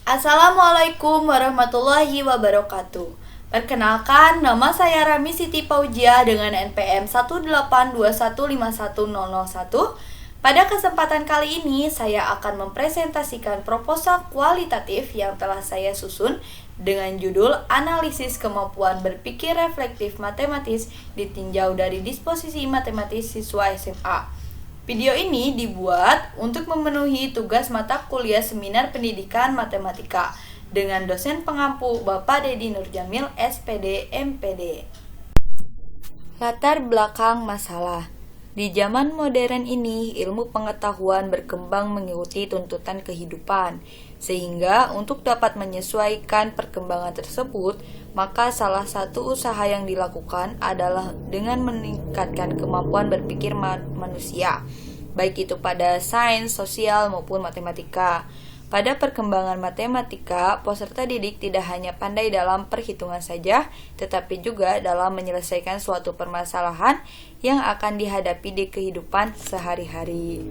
Assalamualaikum warahmatullahi wabarakatuh. Perkenalkan, nama saya Rami Siti Paujia dengan NPM 182151001. Pada kesempatan kali ini, saya akan mempresentasikan proposal kualitatif yang telah saya susun dengan judul Analisis Kemampuan Berpikir Reflektif Matematis ditinjau dari disposisi matematis siswa SMA. Video ini dibuat untuk memenuhi tugas mata kuliah Seminar Pendidikan Matematika dengan dosen pengampu Bapak Dedi Nurjamil, SPD, MPD. Latar belakang masalah. Di zaman modern ini, ilmu pengetahuan berkembang mengikuti tuntutan kehidupan, sehingga untuk dapat menyesuaikan perkembangan tersebut, maka salah satu usaha yang dilakukan adalah dengan meningkatkan kemampuan berpikir manusia, baik itu pada sains, sosial, maupun matematika. Pada perkembangan matematika, peserta didik tidak hanya pandai dalam perhitungan saja, tetapi juga dalam menyelesaikan suatu permasalahan yang akan dihadapi di kehidupan sehari-hari.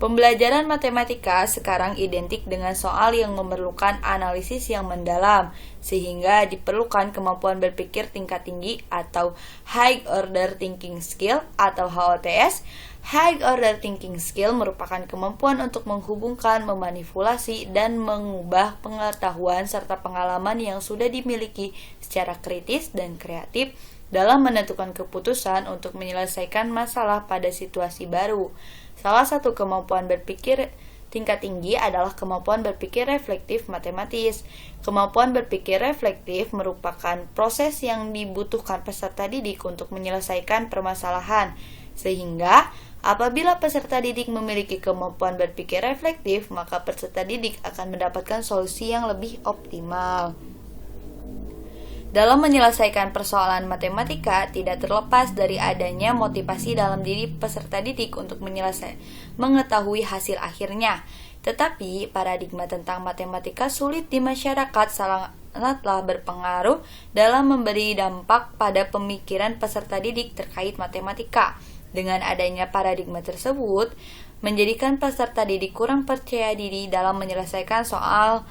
Pembelajaran matematika sekarang identik dengan soal yang memerlukan analisis yang mendalam, sehingga diperlukan kemampuan berpikir tingkat tinggi atau High Order Thinking Skill atau HOTS. High Order Thinking Skill merupakan kemampuan untuk menghubungkan, memanipulasi, dan mengubah pengetahuan serta pengalaman yang sudah dimiliki secara kritis dan kreatif dalam menentukan keputusan untuk menyelesaikan masalah pada situasi baru. Salah satu kemampuan berpikir tingkat tinggi adalah kemampuan berpikir reflektif matematis. Kemampuan berpikir reflektif merupakan proses yang dibutuhkan peserta didik untuk menyelesaikan permasalahan, sehingga apabila peserta didik memiliki kemampuan berpikir reflektif, maka peserta didik akan mendapatkan solusi yang lebih optimal. Dalam menyelesaikan persoalan matematika, tidak terlepas dari adanya motivasi dalam diri peserta didik untuk mengetahui hasil akhirnya. Tetapi, paradigma tentang matematika sulit di masyarakat sangatlah berpengaruh dalam memberi dampak pada pemikiran peserta didik terkait matematika. Dengan adanya paradigma tersebut, menjadikan peserta didik kurang percaya diri dalam menyelesaikan soal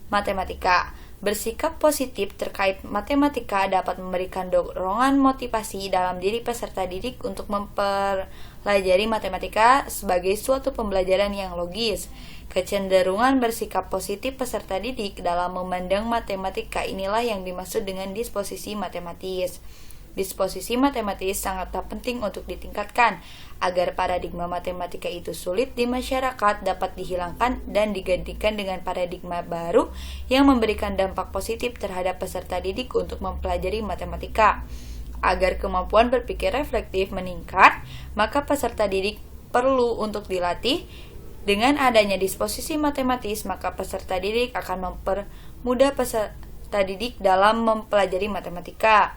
matematika. Bersikap positif terkait matematika dapat memberikan dorongan motivasi dalam diri peserta didik untuk mempelajari matematika sebagai suatu pembelajaran yang logis. Kecenderungan bersikap positif peserta didik dalam memandang matematika inilah yang dimaksud dengan disposisi matematis. Disposisi matematis sangatlah penting untuk ditingkatkan agar paradigma matematika itu sulit di masyarakat dapat dihilangkan dan digantikan dengan paradigma baru yang memberikan dampak positif terhadap peserta didik untuk mempelajari matematika. Agar kemampuan berpikir reflektif meningkat, maka peserta didik perlu untuk dilatih. Dengan adanya disposisi matematis, maka peserta didik akan mempermudah peserta didik dalam mempelajari matematika.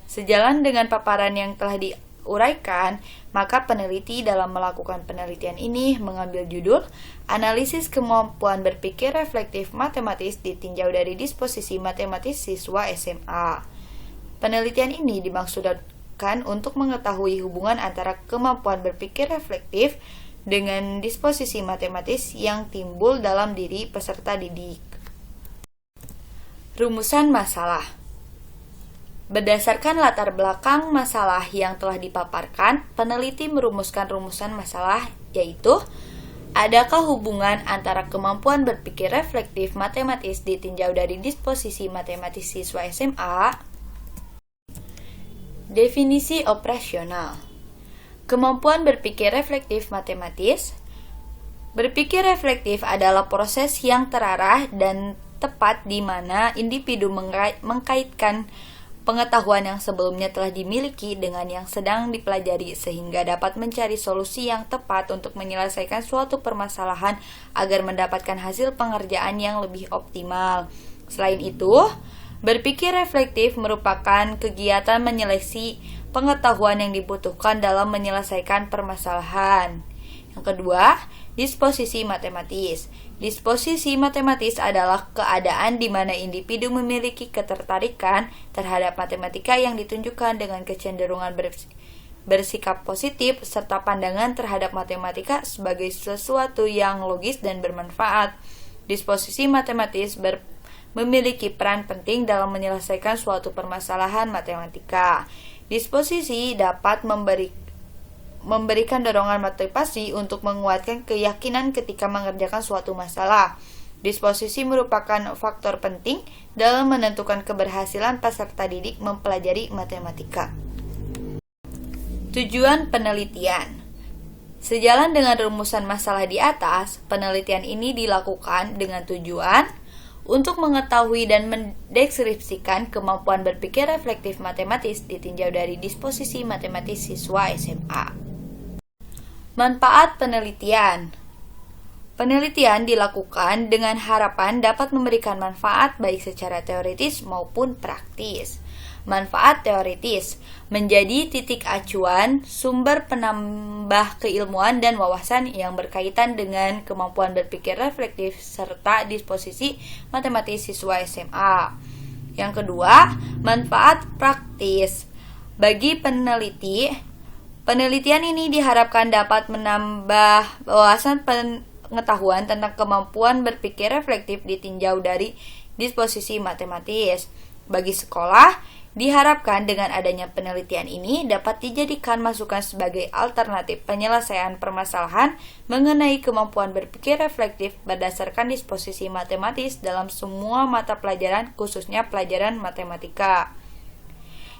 Sejalan dengan paparan yang telah diuraikan, maka peneliti dalam melakukan penelitian ini mengambil judul Analisis Kemampuan Berpikir Reflektif Matematis ditinjau dari disposisi matematis siswa SMA. Penelitian ini dimaksudkan untuk mengetahui hubungan antara kemampuan berpikir reflektif dengan disposisi matematis yang timbul dalam diri peserta didik. Rumusan masalah. Berdasarkan latar belakang masalah yang telah dipaparkan, peneliti merumuskan rumusan masalah, yaitu adakah hubungan antara kemampuan berpikir reflektif matematis ditinjau dari disposisi matematis siswa SMA? Definisi operasional. Kemampuan berpikir reflektif matematis. Berpikir reflektif adalah proses yang terarah dan tepat di mana individu mengkaitkan pengetahuan yang sebelumnya telah dimiliki dengan yang sedang dipelajari sehingga dapat mencari solusi yang tepat untuk menyelesaikan suatu permasalahan agar mendapatkan hasil pengerjaan yang lebih optimal. Selain itu, berpikir reflektif merupakan kegiatan menyeleksi pengetahuan yang dibutuhkan dalam menyelesaikan permasalahan. Yang kedua, disposisi matematis. Disposisi matematis adalah keadaan di mana individu memiliki ketertarikan terhadap matematika yang ditunjukkan dengan kecenderungan bersikap positif serta pandangan terhadap matematika sebagai sesuatu yang logis dan bermanfaat. Disposisi matematis memiliki peran penting dalam menyelesaikan suatu permasalahan matematika. Disposisi dapat memberikan dorongan motivasi untuk menguatkan keyakinan ketika mengerjakan suatu masalah. Disposisi merupakan faktor penting dalam menentukan keberhasilan peserta didik mempelajari matematika. Tujuan penelitian. Sejalan dengan rumusan masalah di atas, penelitian ini dilakukan dengan tujuan untuk mengetahui dan mendeskripsikan kemampuan berpikir reflektif matematis ditinjau dari disposisi matematis siswa SMA. Manfaat penelitian. Penelitian dilakukan dengan harapan dapat memberikan manfaat baik secara teoritis maupun praktis. Manfaat teoritis menjadi titik acuan sumber penambah keilmuan dan wawasan yang berkaitan dengan kemampuan berpikir reflektif serta disposisi matematis siswa SMA. Yang kedua, manfaat praktis. Bagi peneliti, penelitian ini diharapkan dapat menambah wawasan pengetahuan tentang kemampuan berpikir reflektif ditinjau dari disposisi matematis. Bagi sekolah, diharapkan dengan adanya penelitian ini dapat dijadikan masukan sebagai alternatif penyelesaian permasalahan mengenai kemampuan berpikir reflektif berdasarkan disposisi matematis dalam semua mata pelajaran, khususnya pelajaran matematika.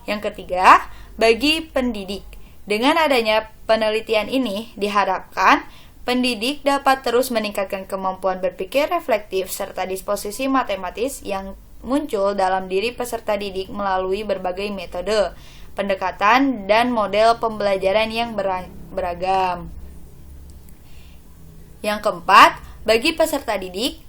Yang ketiga, bagi pendidik. Dengan adanya penelitian ini diharapkan pendidik dapat terus meningkatkan kemampuan berpikir reflektif serta disposisi matematis yang muncul dalam diri peserta didik melalui berbagai metode, pendekatan, dan model pembelajaran yang beragam. Yang keempat, bagi peserta didik,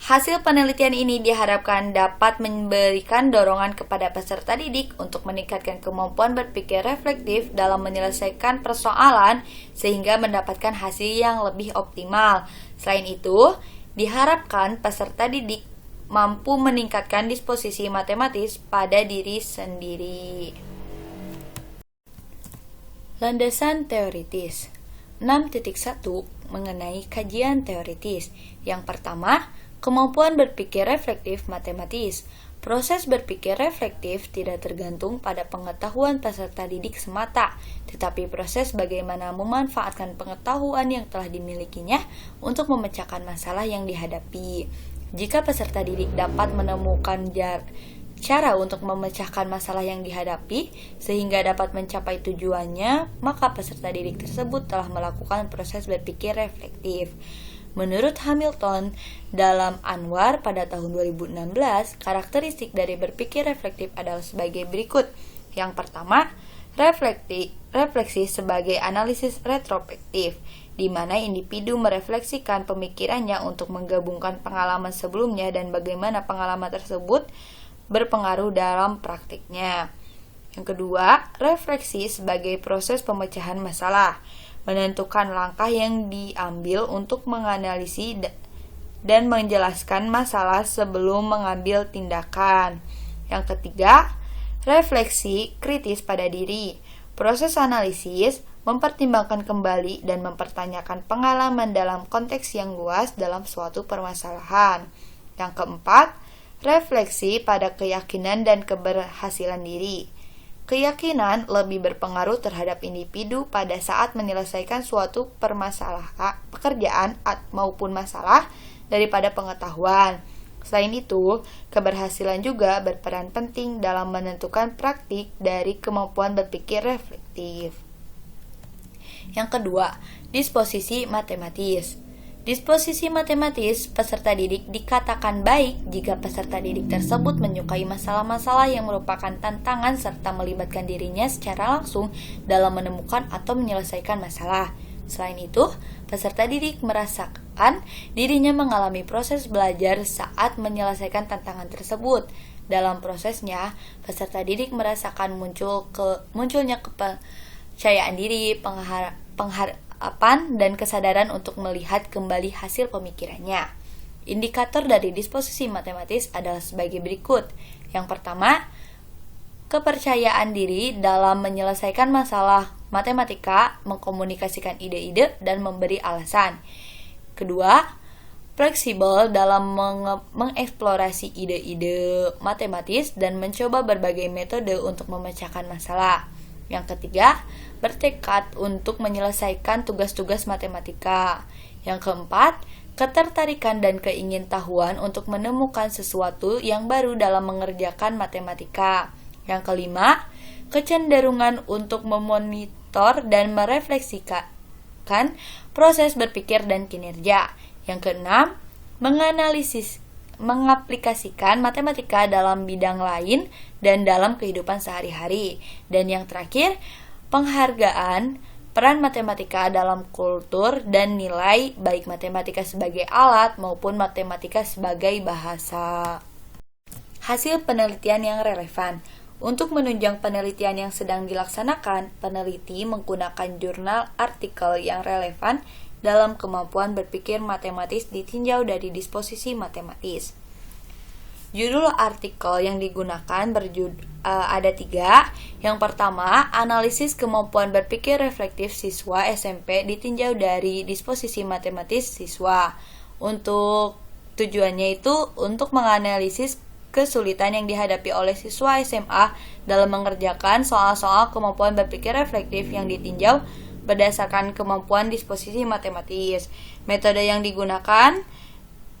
hasil penelitian ini diharapkan dapat memberikan dorongan kepada peserta didik untuk meningkatkan kemampuan berpikir reflektif dalam menyelesaikan persoalan sehingga mendapatkan hasil yang lebih optimal. Selain itu, diharapkan peserta didik mampu meningkatkan disposisi matematis pada diri sendiri. Landasan teoritis 6.1 mengenai kajian teoritis. Yang pertama, kemampuan berpikir reflektif matematis. Proses berpikir reflektif tidak tergantung pada pengetahuan peserta didik semata, tetapi proses bagaimana memanfaatkan pengetahuan yang telah dimilikinya untuk memecahkan masalah yang dihadapi. Jika peserta didik dapat menemukan cara untuk memecahkan masalah yang dihadapi sehingga dapat mencapai tujuannya, maka peserta didik tersebut telah melakukan proses berpikir reflektif. Menurut Hamilton dalam Anwar pada tahun 2016, karakteristik dari berpikir reflektif adalah sebagai berikut. Yang pertama, refleksi sebagai analisis retrospektif, di mana individu merefleksikan pemikirannya untuk menggabungkan pengalaman sebelumnya dan bagaimana pengalaman tersebut berpengaruh dalam praktiknya. Yang kedua, refleksi sebagai proses pemecahan masalah, menentukan langkah yang diambil untuk menganalisis dan menjelaskan masalah sebelum mengambil tindakan. Yang ketiga, refleksi kritis pada diri, proses analisis, mempertimbangkan kembali dan mempertanyakan pengalaman dalam konteks yang luas dalam suatu permasalahan. Yang keempat, refleksi pada keyakinan dan keberhasilan diri. Keyakinan lebih berpengaruh terhadap individu pada saat menyelesaikan suatu pekerjaan maupun masalah daripada pengetahuan. Selain itu, keberhasilan juga berperan penting dalam menentukan praktik dari kemampuan berpikir reflektif. Yang kedua, disposisi matematis. Disposisi matematis peserta didik dikatakan baik jika peserta didik tersebut menyukai masalah-masalah yang merupakan tantangan serta melibatkan dirinya secara langsung dalam menemukan atau menyelesaikan masalah. Selain itu, peserta didik merasakan dirinya mengalami proses belajar saat menyelesaikan tantangan tersebut. Dalam prosesnya, peserta didik merasakan munculnya kepercayaan diri, pengharapan dan kesadaran untuk melihat kembali hasil pemikirannya. Indikator dari disposisi matematis adalah sebagai berikut. Yang pertama, kepercayaan diri dalam menyelesaikan masalah matematika, mengkomunikasikan ide-ide dan memberi alasan. Kedua, fleksibel dalam mengeksplorasi ide-ide matematis dan mencoba berbagai metode untuk memecahkan masalah. Yang ketiga, bertekad untuk menyelesaikan tugas-tugas matematika. Yang keempat, ketertarikan dan keingintahuan untuk menemukan sesuatu yang baru dalam mengerjakan matematika. Yang kelima, kecenderungan untuk memonitor dan merefleksikan proses berpikir dan kinerja. Yang keenam, mengaplikasikan matematika dalam bidang lain dan dalam kehidupan sehari-hari. Dan yang terakhir, penghargaan peran matematika dalam kultur dan nilai baik matematika sebagai alat maupun matematika sebagai bahasa. Hasil penelitian yang relevan. Untuk menunjang penelitian yang sedang dilaksanakan, peneliti menggunakan jurnal artikel yang relevan dalam kemampuan berpikir matematis ditinjau dari disposisi matematis. Judul artikel yang digunakan ada 3. Yang pertama, analisis kemampuan berpikir reflektif siswa SMP ditinjau dari disposisi matematis siswa. Untuk tujuannya itu untuk menganalisis kesulitan yang dihadapi oleh siswa SMA dalam mengerjakan soal-soal kemampuan berpikir reflektif yang ditinjau berdasarkan kemampuan disposisi matematis. Metode yang digunakan,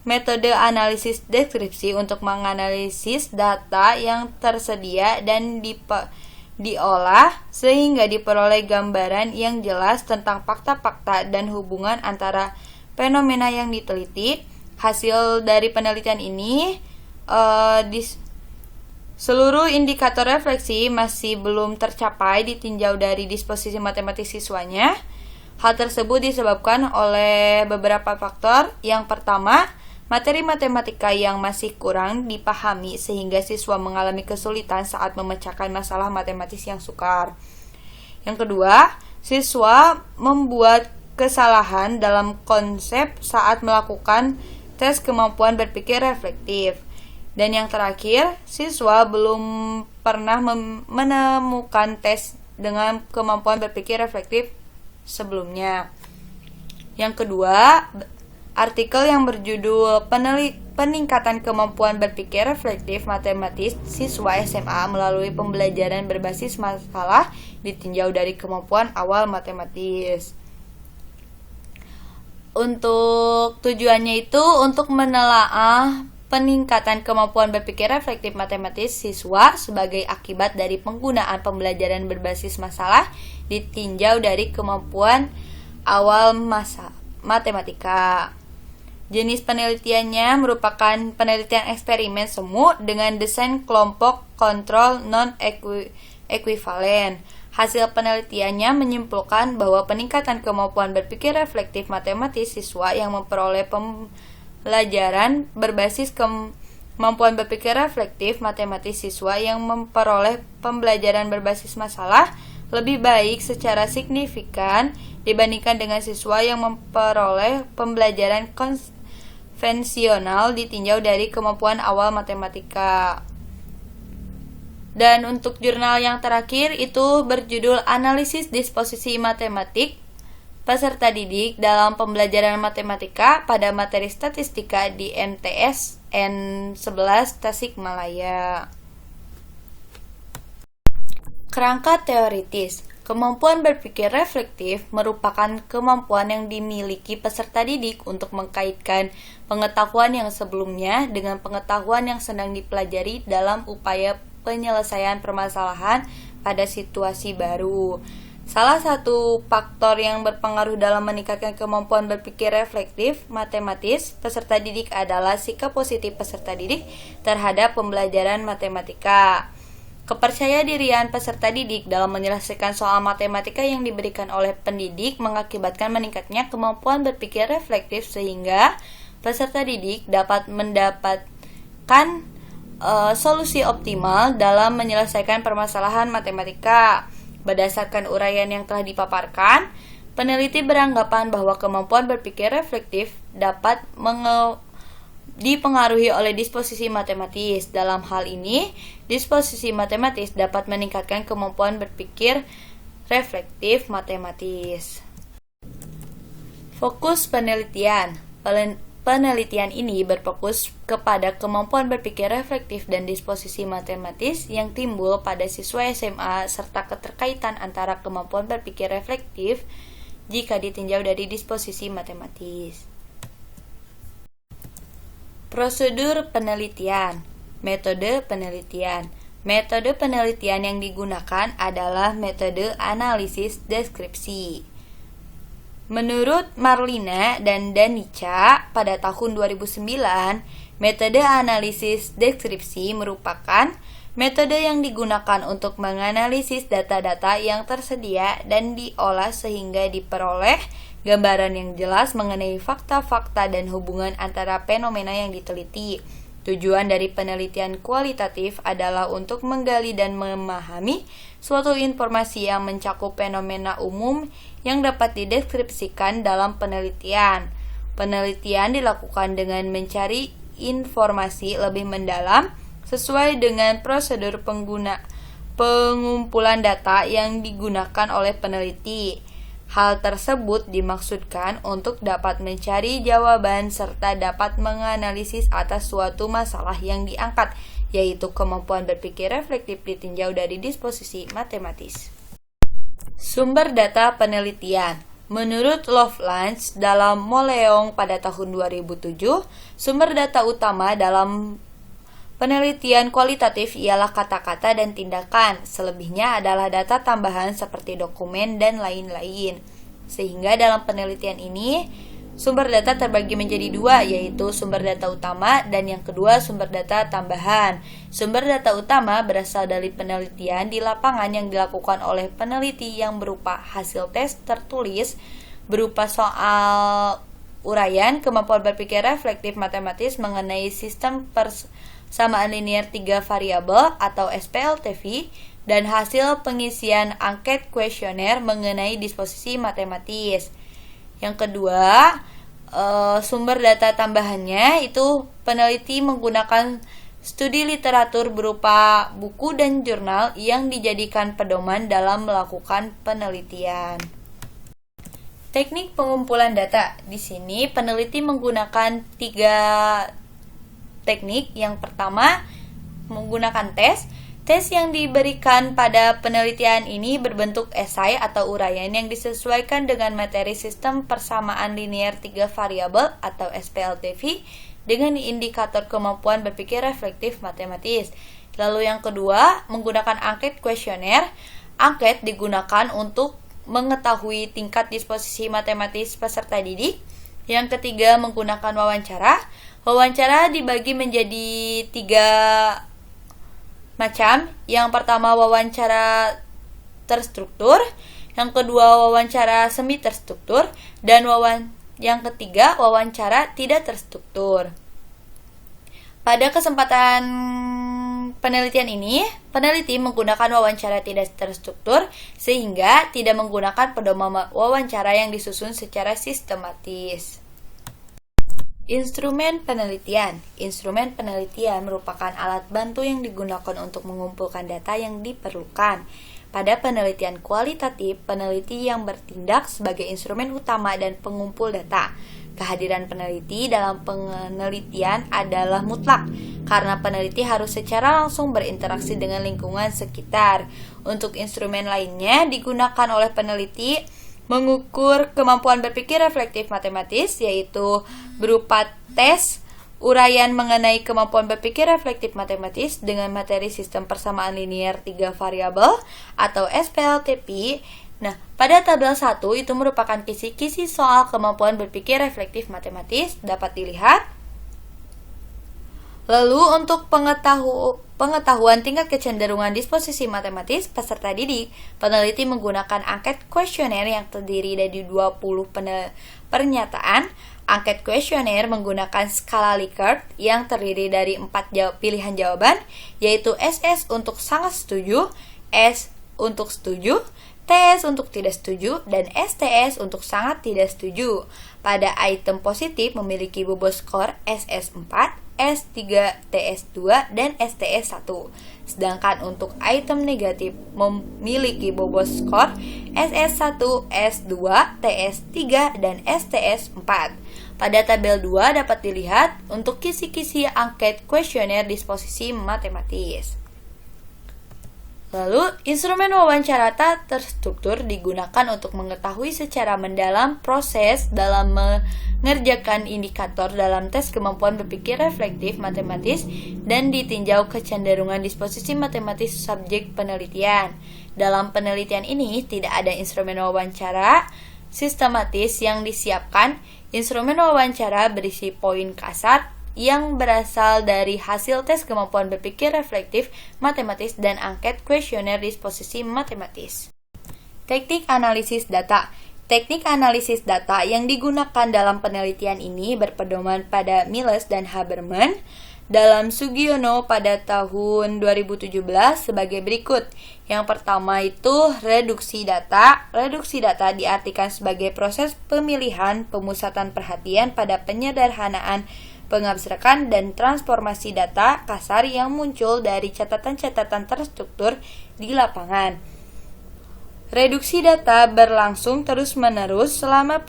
metode analisis deskripsi untuk menganalisis data yang tersedia dan diolah sehingga diperoleh gambaran yang jelas tentang fakta-fakta dan hubungan antara fenomena yang diteliti. Hasil dari penelitian ini, seluruh indikator refleksi masih belum tercapai ditinjau dari disposisi matematis siswanya. Hal tersebut disebabkan oleh beberapa faktor. Yang pertama, materi matematika yang masih kurang dipahami sehingga siswa mengalami kesulitan saat memecahkan masalah matematis yang sukar. Yang kedua, siswa membuat kesalahan dalam konsep saat melakukan tes kemampuan berpikir reflektif. Dan yang terakhir, siswa belum pernah menemukan tes dengan kemampuan berpikir reflektif sebelumnya. Yang kedua, artikel yang berjudul Peningkatan Kemampuan Berpikir Reflektif Matematis Siswa SMA melalui Pembelajaran Berbasis Masalah ditinjau dari kemampuan awal matematis. Untuk tujuannya itu untuk menelaah peningkatan kemampuan berpikir reflektif matematis siswa sebagai akibat dari penggunaan pembelajaran berbasis masalah ditinjau dari kemampuan awal matematika. Jenis penelitiannya merupakan penelitian eksperimen semu dengan desain kelompok kontrol non-ekuivalen. Hasil penelitiannya menyimpulkan bahwa peningkatan kemampuan berpikir reflektif matematis siswa yang memperoleh pelajaran berbasis kemampuan berpikir reflektif matematis siswa yang memperoleh pembelajaran berbasis masalah lebih baik secara signifikan dibandingkan dengan siswa yang memperoleh pembelajaran konvensional ditinjau dari kemampuan awal matematika. Dan untuk jurnal yang terakhir itu berjudul Analisis Disposisi Matematik Peserta didik dalam pembelajaran matematika pada materi statistika di MTS N11 Tasikmalaya. Kerangka teoritis. Kemampuan berpikir reflektif merupakan kemampuan yang dimiliki peserta didik untuk mengkaitkan pengetahuan yang sebelumnya dengan pengetahuan yang sedang dipelajari dalam upaya penyelesaian permasalahan pada situasi baru. Salah satu faktor yang berpengaruh dalam meningkatkan kemampuan berpikir reflektif matematis peserta didik adalah sikap positif peserta didik terhadap pembelajaran matematika. Kepercayadirian peserta didik dalam menyelesaikan soal matematika yang diberikan oleh pendidik mengakibatkan meningkatnya kemampuan berpikir reflektif sehingga peserta didik dapat mendapatkan solusi optimal dalam menyelesaikan permasalahan matematika. Berdasarkan uraian yang telah dipaparkan, peneliti beranggapan bahwa kemampuan berpikir reflektif dapat dipengaruhi oleh disposisi matematis. Dalam hal ini, disposisi matematis dapat meningkatkan kemampuan berpikir reflektif matematis. Fokus penelitian. penelitian ini berfokus kepada kemampuan berpikir reflektif dan disposisi matematis yang timbul pada siswa SMA serta keterkaitan antara kemampuan berpikir reflektif jika ditinjau dari disposisi matematis. Prosedur penelitian. Metode penelitian. Metode penelitian yang digunakan adalah metode analisis deskripsi. Menurut Marlina dan Danica pada tahun 2009, metode analisis deskripsi merupakan metode yang digunakan untuk menganalisis data-data yang tersedia dan diolah sehingga diperoleh gambaran yang jelas mengenai fakta-fakta dan hubungan antara fenomena yang diteliti. Tujuan dari penelitian kualitatif adalah untuk menggali dan memahami suatu informasi yang mencakup fenomena umum yang dapat dideskripsikan dalam penelitian. Penelitian dilakukan dengan mencari informasi lebih mendalam sesuai dengan prosedur pengumpulan data yang digunakan oleh peneliti. Hal tersebut dimaksudkan untuk dapat mencari jawaban serta dapat menganalisis atas suatu masalah yang diangkat, yaitu kemampuan berpikir reflektif ditinjau dari disposisi matematis. Sumber data penelitian. Menurut Lovelace dalam Moleong pada tahun 2007, sumber data utama dalam penelitian kualitatif ialah kata-kata dan tindakan, selebihnya adalah data tambahan seperti dokumen dan lain-lain. Sehingga dalam penelitian ini, sumber data terbagi menjadi dua, yaitu sumber data utama dan yang kedua sumber data tambahan. Sumber data utama berasal dari penelitian di lapangan yang dilakukan oleh peneliti yang berupa hasil tes tertulis, berupa soal uraian kemampuan berpikir reflektif matematis mengenai sistem persamaan linear 3 variabel atau SPLTV dan hasil pengisian angket kuesioner mengenai disposisi matematis. Yang kedua, sumber data tambahannya itu peneliti menggunakan studi literatur berupa buku dan jurnal yang dijadikan pedoman dalam melakukan penelitian. Teknik pengumpulan data. Di sini peneliti menggunakan 3 teknik. Yang pertama, menggunakan tes. Tes yang diberikan pada penelitian ini berbentuk esai atau uraian yang disesuaikan dengan materi sistem persamaan linear 3 variabel atau SPLTV dengan indikator kemampuan berpikir reflektif matematis. Lalu yang kedua, menggunakan angket kuesioner. Angket digunakan untuk mengetahui tingkat disposisi matematis peserta didik. Yang ketiga, menggunakan wawancara. Wawancara dibagi menjadi 3 macam. Yang pertama wawancara terstruktur, yang kedua wawancara semi terstruktur, dan yang ketiga wawancara tidak terstruktur. Pada kesempatan penelitian ini, peneliti menggunakan wawancara tidak terstruktur sehingga tidak menggunakan pedoman wawancara yang disusun secara sistematis. Instrumen penelitian. Instrumen penelitian merupakan alat bantu yang digunakan untuk mengumpulkan data yang diperlukan. Pada penelitian kualitatif, peneliti yang bertindak sebagai instrumen utama dan pengumpul data. Kehadiran peneliti dalam penelitian adalah mutlak, karena peneliti harus secara langsung berinteraksi dengan lingkungan sekitar. Untuk instrumen lainnya digunakan oleh peneliti mengukur kemampuan berpikir reflektif matematis, yaitu berupa tes uraian mengenai kemampuan berpikir reflektif matematis dengan materi sistem persamaan linear 3 variabel atau SPLTP. Nah, pada tabel 1 itu merupakan kisi-kisi soal kemampuan berpikir reflektif matematis, dapat dilihat. Lalu untuk pengetahuan tingkat kecenderungan disposisi matematis peserta didik, peneliti menggunakan angket kuesioner yang terdiri dari 20 pernyataan. Angket kuesioner menggunakan skala Likert yang terdiri dari 4 pilihan jawaban, yaitu SS untuk sangat setuju, S untuk setuju, TS untuk tidak setuju, dan STS untuk sangat tidak setuju. Pada item positif memiliki bobot skor SS4, S3, TS2, dan STS1. Sedangkan untuk item negatif memiliki bobot skor SS1, S2, TS3, dan STS4. Pada tabel 2 dapat dilihat untuk kisi-kisi angket kuesioner disposisi matematis. Lalu, instrumen wawancara tak terstruktur digunakan untuk mengetahui secara mendalam proses dalam mengerjakan indikator dalam tes kemampuan berpikir reflektif matematis dan ditinjau kecenderungan disposisi matematis subjek penelitian. Dalam penelitian ini, tidak ada instrumen wawancara sistematis yang disiapkan. Instrumen wawancara berisi poin kasar yang berasal dari hasil tes kemampuan berpikir reflektif matematis dan angket kuesioner disposisi matematis. Teknik analisis data. Teknik analisis data yang digunakan dalam penelitian ini berpedoman pada Miles dan Haberman dalam Sugiono pada tahun 2017 sebagai berikut. Yang pertama itu reduksi data. Reduksi data diartikan sebagai proses pemilihan pemusatan perhatian pada penyederhanaan, pengabstrakan, dan transformasi data kasar yang muncul dari catatan-catatan terstruktur di lapangan. Reduksi data berlangsung terus-menerus selama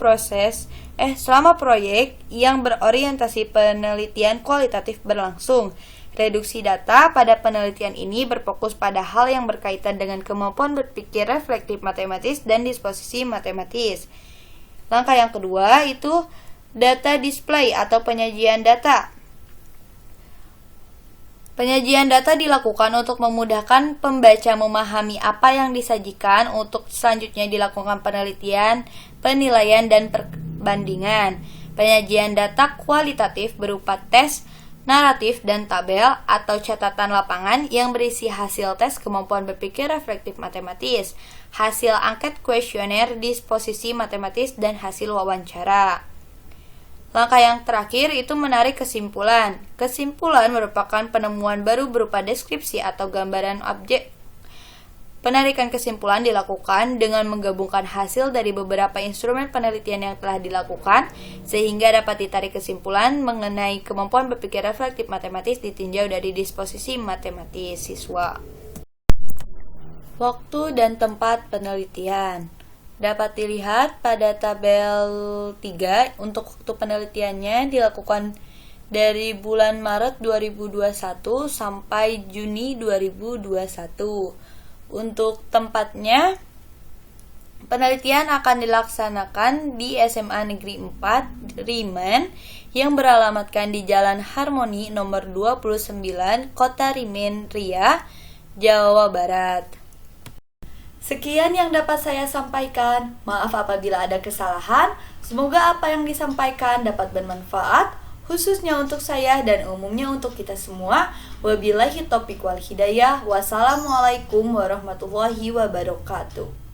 proyek yang berorientasi penelitian kualitatif berlangsung. Reduksi data pada penelitian ini berfokus pada hal yang berkaitan dengan kemampuan berpikir reflektif matematis dan disposisi matematis. Langkah yang kedua itu data display atau penyajian data. Penyajian data dilakukan untuk memudahkan pembaca memahami apa yang disajikan untuk selanjutnya dilakukan penelitian, penilaian, dan perbandingan. Penyajian data kualitatif berupa tes, naratif, dan tabel atau catatan lapangan yang berisi hasil tes kemampuan berpikir reflektif matematis, hasil angket kuesioner disposisi matematis, dan hasil wawancara. Langkah yang terakhir itu menarik kesimpulan. Kesimpulan merupakan penemuan baru berupa deskripsi atau gambaran objek. Penarikan kesimpulan dilakukan dengan menggabungkan hasil dari beberapa instrumen penelitian yang telah dilakukan, sehingga dapat ditarik kesimpulan mengenai kemampuan berpikir reflektif matematis ditinjau dari disposisi matematis siswa. Waktu dan tempat penelitian dapat dilihat pada tabel 3. Untuk waktu penelitiannya dilakukan dari bulan Maret 2021 sampai Juni 2021. Untuk tempatnya, penelitian akan dilaksanakan di SMA Negeri 4 Rimen yang beralamatkan di Jalan Harmoni nomor 29, Kota Rimen, Ria, Jawa Barat. Sekian yang dapat saya sampaikan. Maaf apabila ada kesalahan. Semoga apa yang disampaikan dapat bermanfaat, khususnya untuk saya dan umumnya untuk kita semua. Wabillahi taufiq wal hidayah. Wassalamualaikum warahmatullahi wabarakatuh.